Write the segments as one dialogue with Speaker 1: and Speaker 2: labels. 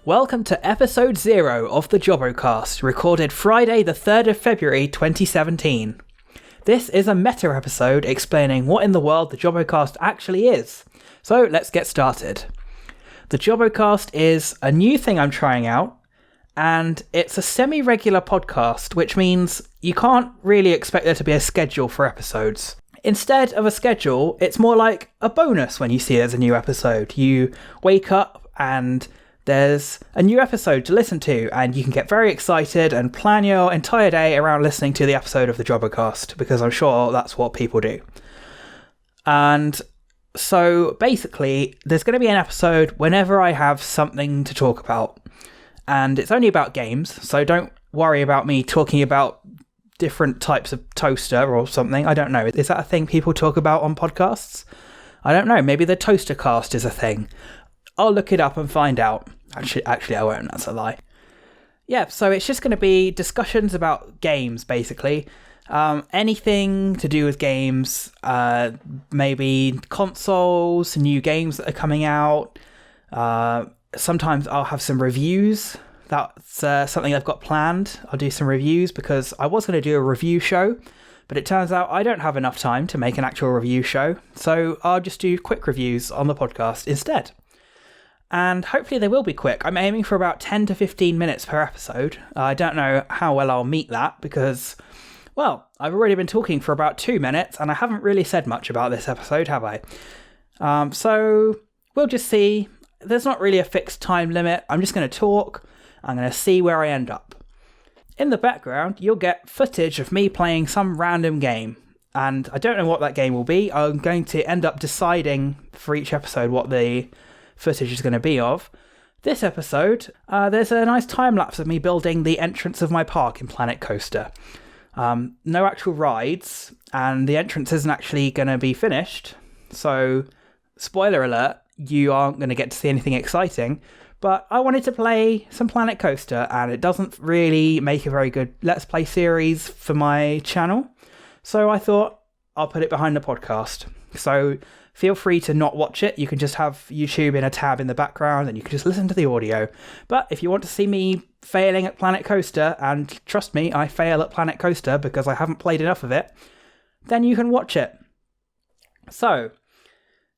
Speaker 1: Welcome to episode 0 of the Jobbocast, recorded Friday the 3rd of February 2017. This is a meta episode explaining what in the world the Jobbocast actually is. So let's get started. The Jobbocast is a new thing I'm trying out, and it's a semi-regular podcast, which means you can't really expect there to be a schedule for episodes. Instead of a schedule, it's more like a bonus when you see there's a new episode. You wake up and there's a new episode to listen to, and you can get very excited and plan your entire day around listening to the episode of the Jobbocast, because I'm sure that's what people do. And so basically, there's going to be an episode whenever I have something to talk about. And it's only about games, so don't worry about me talking about different types of toaster or something. I don't know. Is that a thing people talk about on podcasts? I don't know. Maybe the toaster cast is a thing. I'll look it up and find out. Actually, I won't. That's a lie. Yeah, so it's just going to be discussions about games, basically. Anything to do with games. Maybe consoles, new games that are coming out. Sometimes I'll have some reviews. That's something I've got planned. I'll do some reviews because I was going to do a review show, but it turns out I don't have enough time to make an actual review show. So I'll just do quick reviews on the podcast instead. And hopefully they will be quick. I'm aiming for about 10 to 15 minutes per episode. I don't know how well I'll meet that because, well, I've already been talking for about 2 minutes and I haven't really said much about this episode, have I? So we'll just see. There's not really a fixed time limit. I'm just going to talk. I'm going to see where I end up. In the background, you'll get footage of me playing some random game. And I don't know what that game will be. I'm going to end up deciding for each episode what the footage is going to be of. This episode, there's a nice time-lapse of me building the entrance of my park in Planet Coaster. No actual rides, and the entrance isn't actually going to be finished. So, spoiler alert, you aren't going to get to see anything exciting. But I wanted to play some Planet Coaster, and it doesn't really make a very good Let's Play series for my channel. So I thought I'll put it behind the podcast. So feel free to not watch it. You can just have YouTube in a tab in the background, and you can just listen to the audio. But if you want to see me failing at Planet Coaster, and trust me, I fail at Planet Coaster because I haven't played enough of it, then you can watch it. So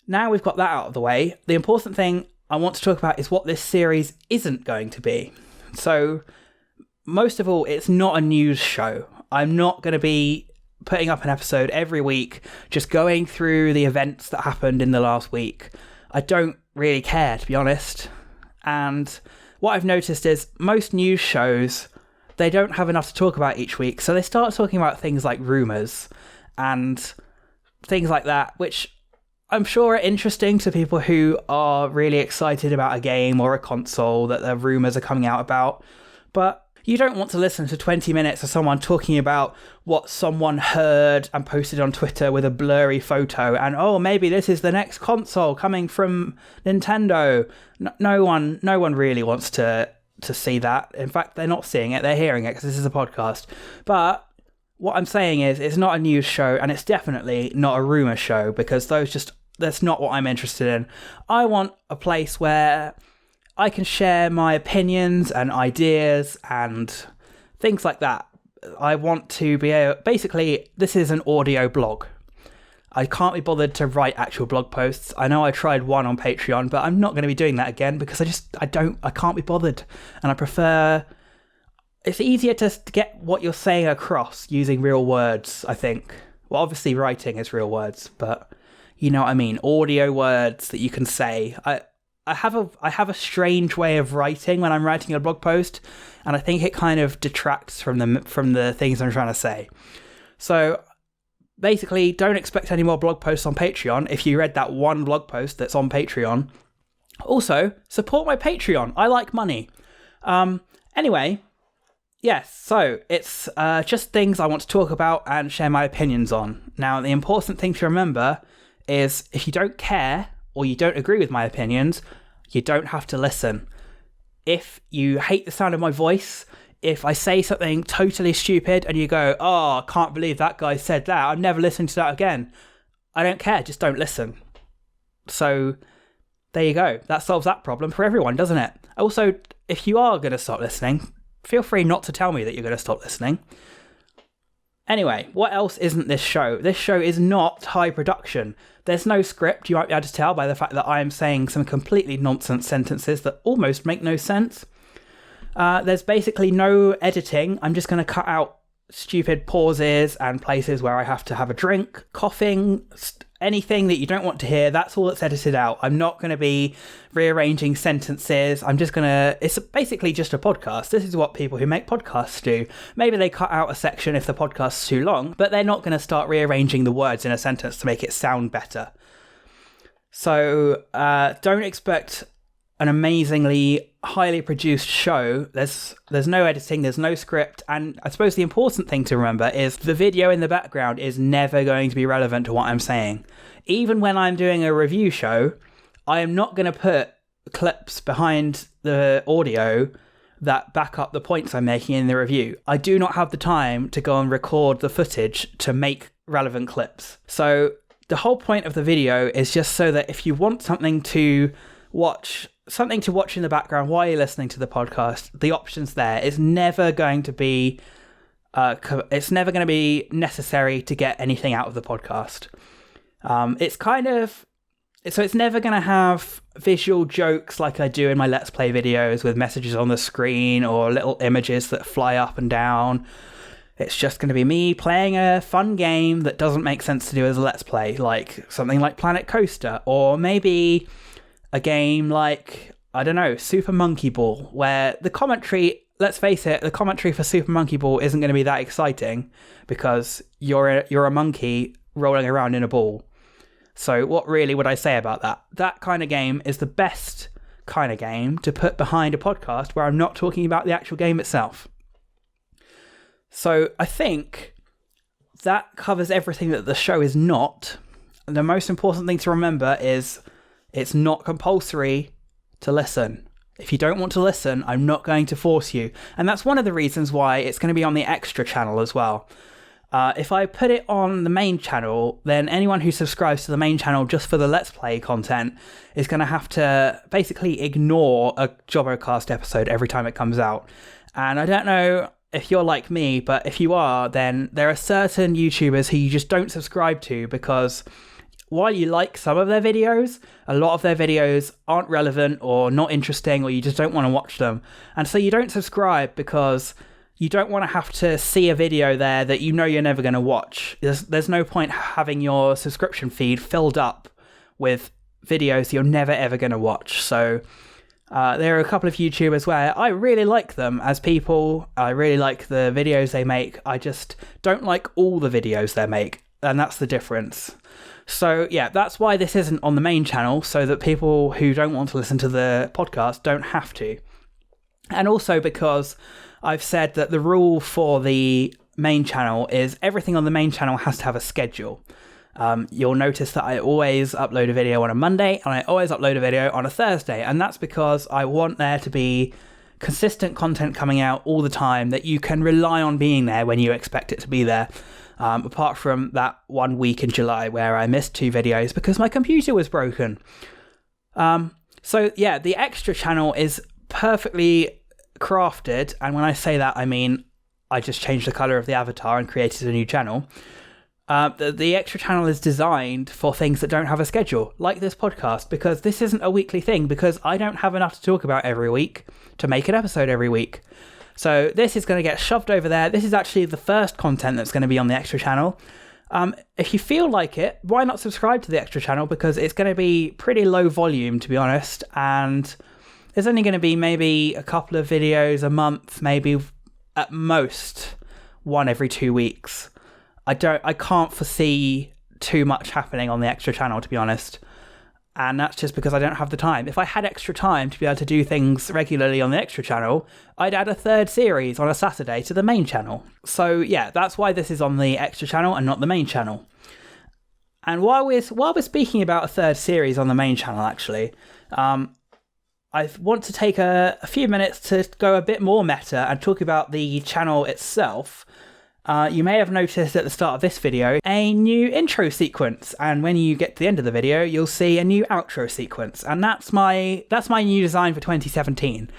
Speaker 1: now we've got that out of the way, the important thing I want to talk about is what this series isn't going to be. So, most of all, it's not a news show. I'm not going to be putting up an episode every week, just going through the events that happened in the last week. I don't really care, to be honest. And what I've noticed is most news shows, they don't have enough to talk about each week. So they start talking about things like rumours and things like that, which I'm sure are interesting to people who are really excited about a game or a console that the rumours are coming out about. But you don't want to listen to 20 minutes of someone talking about what someone heard and posted on Twitter with a blurry photo and, oh, maybe this is the next console coming from Nintendo. No one really wants to see that. In fact, they're not seeing it, they're hearing it because this is a podcast. But what I'm saying is it's not a news show, and it's definitely not a rumour show, because that's not what I'm interested in. I want a place where I can share my opinions and ideas and things like that. I want to be basically, this is an audio blog. I can't be bothered to write actual blog posts. I know I tried one on Patreon, but I'm not going to be doing that again because I can't be bothered. And I prefer, it's easier to get what you're saying across using real words, I think. Well, obviously writing is real words, but you know what I mean? Audio words that you can say. I have a strange way of writing when I'm writing a blog post, and I think it kind of detracts from the things I'm trying to say. So basically, don't expect any more blog posts on Patreon if you read that one blog post that's on Patreon. Also, support my Patreon. I like money. Anyway, yes, so it's just things I want to talk about and share my opinions on. Now, the important thing to remember is if you don't care or you don't agree with my opinions, you don't have to listen. If you hate the sound of my voice, if I say something totally stupid and you go, oh, I can't believe that guy said that, I'm never listening to that again, I don't care, just don't listen. So There you go. That solves that problem for everyone, doesn't it? Also, if you are going to stop listening, feel free not to tell me that you're going to stop listening. Anyway, what else isn't this show? This show is not high production. There's no script. You might be able to tell by the fact that I am saying some completely nonsense sentences that almost make no sense. There's basically no editing. I'm just going to cut out stupid pauses and places where I have to have a drink, coughing, anything that you don't want to hear. That's all that's edited out. I'm not going to be rearranging sentences. It's basically just a podcast. This is what people who make podcasts do. Maybe they cut out a section if the podcast's too long, but they're not going to start rearranging the words in a sentence to make it sound better. So don't expect an amazingly highly produced show. There's no editing, there's no script, and I suppose the important thing to remember is the video in the background is never going to be relevant to what I'm saying. Even when I'm doing a review show, I am not going to put clips behind the audio that back up the points I'm making in the review. I do not have the time to go and record the footage to make relevant clips. So the whole point of the video is just so that if you want something to watch in the background while you're listening to the podcast, the option's there. It's never going to be necessary to get anything out of the podcast. It's never going to have visual jokes like I do in my Let's Play videos with messages on the screen or little images that fly up and down. It's just going to be me playing a fun game that doesn't make sense to do as a Let's Play, like something like Planet Coaster, or maybe a game like, I don't know, Super Monkey Ball, where the commentary, let's face it, the commentary for Super Monkey Ball isn't going to be that exciting because you're a monkey rolling around in a ball. So what really would I say about that? That kind of game is the best kind of game to put behind a podcast where I'm not talking about the actual game itself. So I think that covers everything that the show is not. The most important thing to remember is it's not compulsory to listen. If you don't want to listen, I'm not going to force you. And that's one of the reasons why it's going to be on the extra channel as well. If I put it on the main channel, then anyone who subscribes to the main channel just for the Let's Play content is going to have to basically ignore a Jobbocast episode every time it comes out. And I don't know if you're like me, but if you are, then there are certain YouTubers who you just don't subscribe to because while you like some of their videos, a lot of their videos aren't relevant or not interesting, or you just don't want to watch them. And so you don't subscribe because you don't want to have to see a video there that you know you're never going to watch. There's no point having your subscription feed filled up with videos you're never ever going to watch. So there are a couple of YouTubers where I really like them as people. I really like the videos they make. I just don't like all the videos they make. And that's the difference. So yeah, that's why this isn't on the main channel, so that people who don't want to listen to the podcast don't have to. And also because I've said that the rule for the main channel is everything on the main channel has to have a schedule. You'll notice that I always upload a video on a Monday and I always upload a video on a Thursday. And that's because I want there to be consistent content coming out all the time that you can rely on being there when you expect it to be there. Apart from that 1 week in July where I missed 2 videos because my computer was broken. So yeah, the extra channel is perfectly crafted. And when I say that, I mean, I just changed the color of the avatar and created a new channel. The extra channel is designed for things that don't have a schedule, like this podcast, because this isn't a weekly thing, because I don't have enough to talk about every week to make an episode every week. So this is going to get shoved over there. This is actually the first content that's going to be on the extra channel. If you feel like it, why not subscribe to the extra channel? Because it's going to be pretty low volume, to be honest. And there's only going to be maybe a couple of videos a month, maybe at most one every 2 weeks. I can't foresee too much happening on the extra channel, to be honest. And that's just because I don't have the time. If I had extra time to be able to do things regularly on the extra channel, I'd add a 3rd series on a Saturday to the main channel. So yeah, that's why this is on the extra channel and not the main channel. And while we're speaking about a 3rd series on the main channel, actually, I want to take a few minutes to go a bit more meta and talk about the channel itself You may have noticed at the start of this video a new intro sequence, and when you get to the end of the video, you'll see a new outro sequence, and that's my new design for 2017.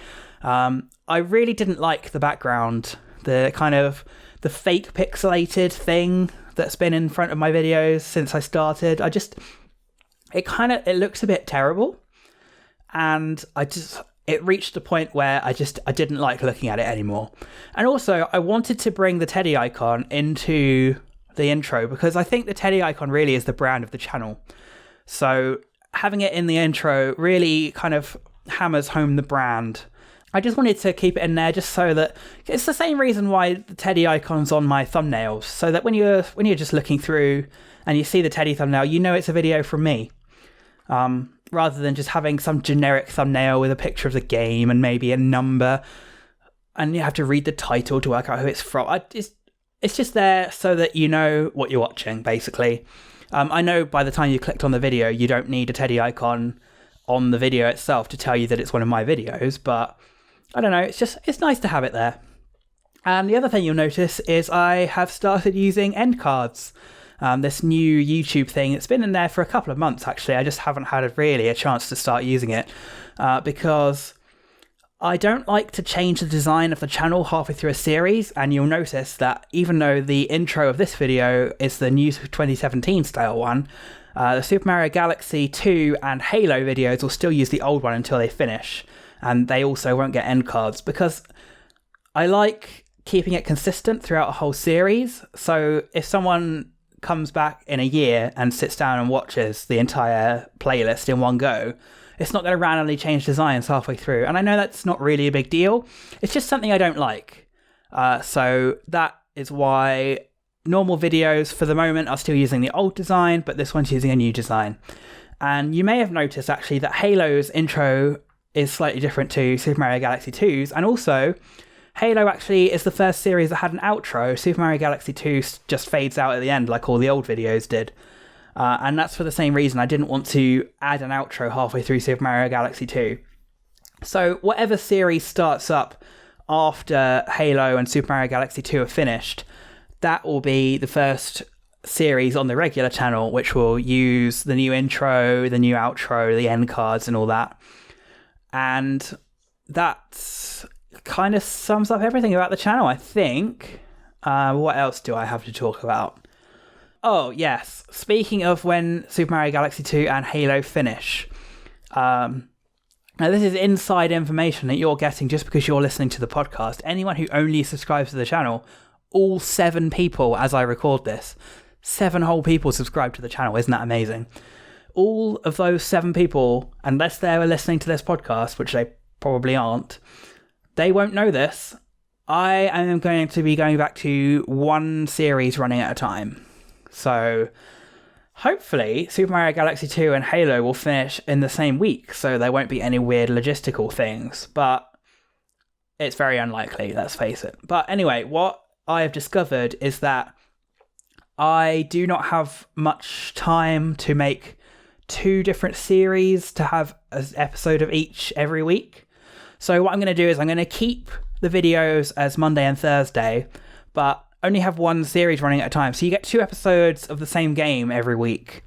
Speaker 1: I really didn't like the background, the kind of the fake pixelated thing that's been in front of my videos since I started. It looks a bit terrible, and it reached a point where I didn't like looking at it anymore. And also, I wanted to bring the Teddy icon into the intro because I think the Teddy icon really is the brand of the channel. So having it in the intro really kind of hammers home the brand. I just wanted to keep it in there just so that it's the same reason why the Teddy icon's on my thumbnails, so that when you're just looking through and you see the Teddy thumbnail, you know it's a video from me. Rather than just having some generic thumbnail with a picture of the game and maybe a number, and you have to read the title to work out who it's from. It's just there so that you know what you're watching, basically. I know by the time you clicked on the video, you don't need a Teddy icon on the video itself to tell you that it's one of my videos, but I don't know, it's nice to have it there. And the other thing you'll notice is I have started using end cards. This new YouTube thing. It's been in there for a couple of months, actually. I just haven't had a chance to start using it because I don't like to change the design of the channel halfway through a series, and you'll notice that even though the intro of this video is the new 2017 style one, the Super Mario Galaxy 2 and Halo videos will still use the old one until they finish, and they also won't get end cards because I like keeping it consistent throughout a whole series. So if someone comes back in a year and sits down and watches the entire playlist in one go, it's not going to randomly change designs halfway through. And I know that's not really a big deal. It's just something I don't like. So that is why normal videos for the moment are still using the old design, but this one's using a new design. And you may have noticed actually that Halo's intro is slightly different to Super Mario Galaxy 2's, and also Halo actually is the first series that had an outro. Super Mario Galaxy 2 just fades out at the end like all the old videos did. And that's for the same reason. I didn't want to add an outro halfway through Super Mario Galaxy 2. So whatever series starts up after Halo and Super Mario Galaxy 2 are finished, that will be the first series on the regular channel, which will use the new intro, the new outro, the end cards and all that. And that's kind of sums up everything about the channel, I think. What else do I have to talk about? Oh, yes. Speaking of when Super Mario Galaxy 2 and Halo finish. Now, this is inside information that you're getting just because you're listening to the podcast. Anyone who only subscribes to the channel, all 7 people as I record this, 7 whole people subscribe to the channel. Isn't that amazing? All of those 7 people, unless they were listening to this podcast, which they probably aren't, they won't know this. I am going to be going back to one series running at a time. So hopefully Super Mario Galaxy 2 and Halo will finish in the same week, so there won't be any weird logistical things. But it's very unlikely, let's face it. But anyway, what I have discovered is that I do not have much time to make 2 different series to have an episode of each every week. So what I'm going to do is I'm going to keep the videos as Monday and Thursday, but only have one series running at a time. So you get 2 episodes of the same game every week.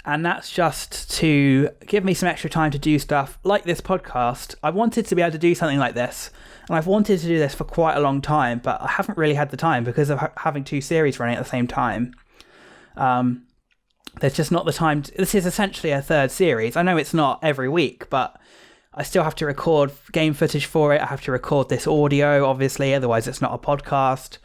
Speaker 1: And that's just to give me some extra time to do stuff like this podcast. I wanted to be able to do something like this, and I've wanted to do this for quite a long time, but I haven't really had the time because of having 2 series running at the same time. There's just not the time. This is essentially a 3rd series. I know it's not every week, but I still have to record game footage for it. I have to record this audio, obviously, otherwise it's not a podcast.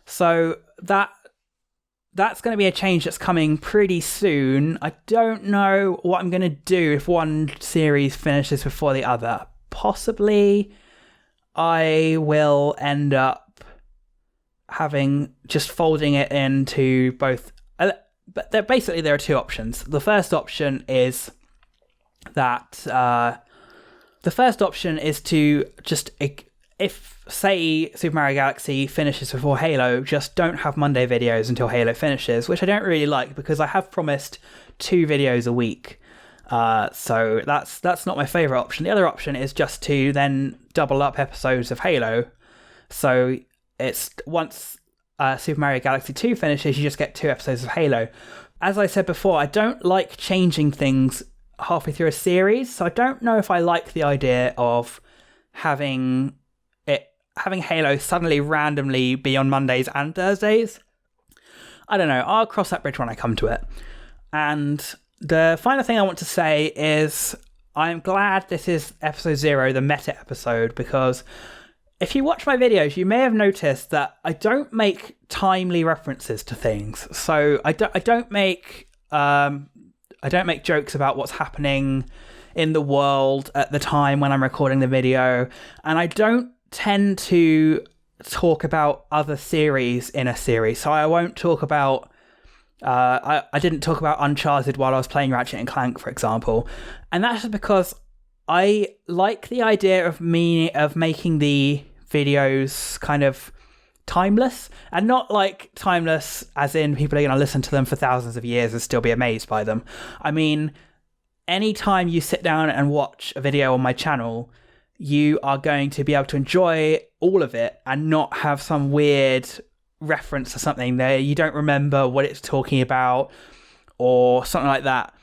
Speaker 1: So that's going to be a change that's coming pretty soon. I don't know what I'm going to do if one series finishes before the other. Possibly I will end up folding it into both. But there are 2 options. The first option is that to just, if say Super Mario Galaxy finishes before Halo, just don't have Monday videos until Halo finishes, which I don't really like because I have promised 2 videos a week. So that's not my favourite option. The other option is just to then double up episodes of Halo. So it's once Super Mario Galaxy 2 finishes, you just get 2 episodes of Halo. As I said before, I don't like changing things halfway through a series, so I don't know if I like the idea of having Halo suddenly randomly be on Mondays and Thursdays. I don't know. I'll cross that bridge when I come to it. And the final thing I want to say is I'm glad this is episode 0, the meta episode, because if you watch my videos, you may have noticed that I don't make timely references to things. So I don't make jokes about what's happening in the world at the time when I'm recording the video, and I don't tend to talk about other series in a series. So I won't talk about I didn't talk about Uncharted while I was playing Ratchet and Clank, for example, and that's just because I like the idea of making the videos kind of timeless, and not like timeless as in people are going to listen to them for thousands of years and still be amazed by them. I mean, anytime you sit down and watch a video on my channel, you are going to be able to enjoy all of it and not have some weird reference to something there you don't remember what it's talking about or something like that.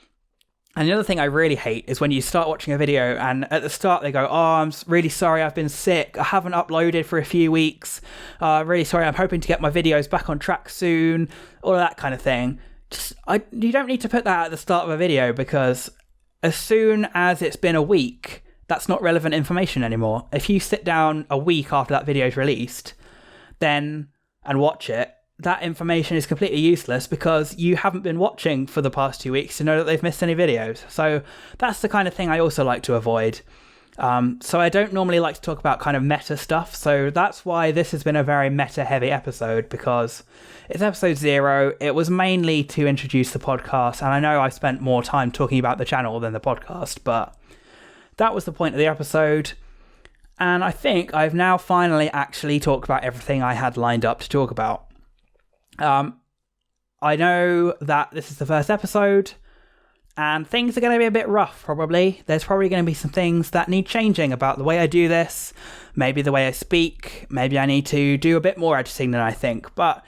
Speaker 1: And the other thing I really hate is when you start watching a video and at the start they go, "Oh, I'm really sorry, I've been sick. I haven't uploaded for a few weeks. Really sorry, I'm hoping to get my videos back on track soon." All of that kind of thing. You don't need to put that at the start of a video, because as soon as it's been a week, that's not relevant information anymore. If you sit down a week after that video is released and watch it, that information is completely useless because you haven't been watching for the past 2 weeks to know that they've missed any videos. So that's the kind of thing I also like to avoid. So I don't normally like to talk about kind of meta stuff. So that's why this has been a very meta heavy episode, because it's episode 0. It was mainly to introduce the podcast. And I know I spent more time talking about the channel than the podcast, but that was the point of the episode. And I think I've now finally actually talked about everything I had lined up to talk about. I know that this is the first episode and things are going to be a bit rough, probably. There's probably going to be some things that need changing about the way I do this, maybe the way I speak, maybe I need to do a bit more editing than I think. But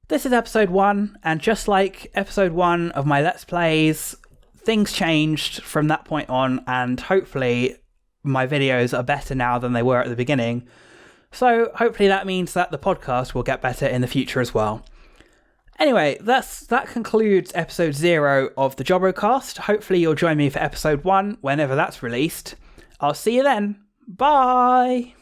Speaker 1: this is episode 1, and just like episode 1 of my Let's Plays, things changed from that point on, and hopefully my videos are better now than they were at the beginning. So hopefully that means that the podcast will get better in the future as well. Anyway, that concludes episode 0 of the Jobbocast. Hopefully you'll join me for episode 1 whenever that's released. I'll see you then. Bye!